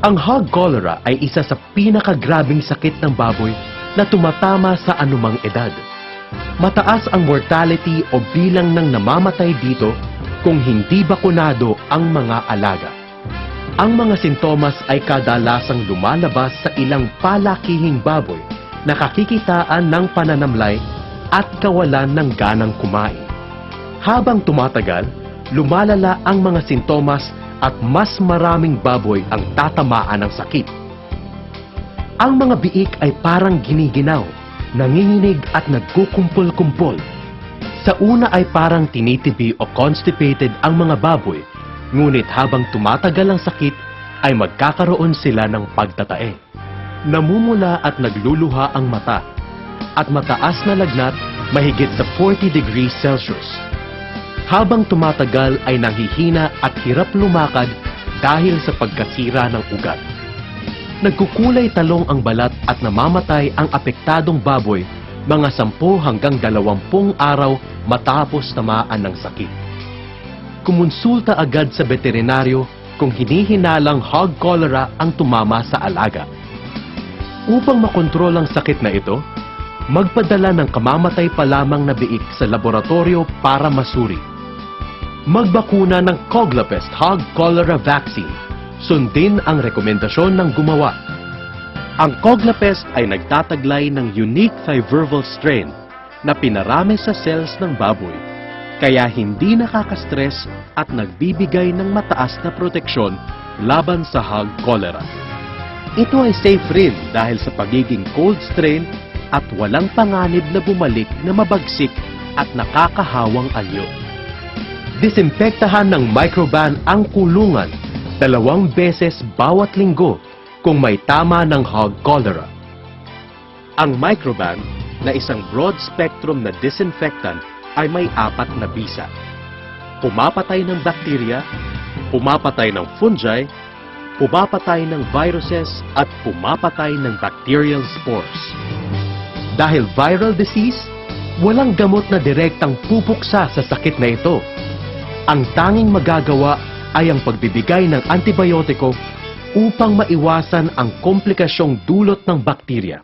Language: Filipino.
Ang hog cholera ay isa sa pinakagrabing sakit ng baboy na tumatama sa anumang edad. Mataas ang mortality o bilang ng namamatay dito kung hindi bakunado ang mga alaga. Ang mga sintomas ay kadalasang lumalabas sa ilang palakihing baboy na kakikitaan ng pananamlay at kawalan ng ganang kumain. Habang tumatagal, lumalala ang mga sintomas at mas maraming baboy ang tatamaan ng sakit. Ang mga biik ay parang giniginaw, nanginginig at nagkukumpol-kumpol. Sa una ay parang tinitibi o constipated ang mga baboy, ngunit habang tumatagal ang sakit ay magkakaroon sila ng pagtatae. Namumula at nagluluha ang mata, at mataas na lagnat mahigit sa 40 degrees Celsius. Habang tumatagal ay nanghihina at hirap lumakad dahil sa pagkasira ng ugat. Nagkukulay talong ang balat at namamatay ang apektadong baboy mga 10 hanggang 20 araw matapos tamaan ng sakit. Kumonsulta agad sa veterinaryo kung hinihinalang hog cholera ang tumama sa alaga. Upang makontrol ang sakit na ito, magpadala ng kamamatay pa lamang na biik sa laboratorio para masuri. Magbakuna ng Coglapest Hog Cholera Vaccine. Sundin ang rekomendasyon ng gumawa. Ang Coglapest ay nagtataglay ng unique fiverval strain na pinarami sa cells ng baboy, kaya hindi nakaka-stress at nagbibigay ng mataas na proteksyon laban sa hog cholera. Ito ay safe rin dahil sa pagiging cold strain at walang panganib na bumalik na mabagsik at nakakahawang anyo. Disinfektahan ng Microban ang kulungan 2 beses bawat linggo kung may tama ng hog cholera. Ang Microban na isang broad-spectrum na disinfectant ay may 4 na bisa. Pumapatay ng bakterya, pumapatay ng fungi, pumapatay ng viruses at pumapatay ng bacterial spores. Dahil viral disease, walang gamot na direktang pupuksa sa sakit na ito. Ang tanging magagawa ay ang pagbibigay ng antibiotiko upang maiwasan ang komplikasyong dulot ng bakterya.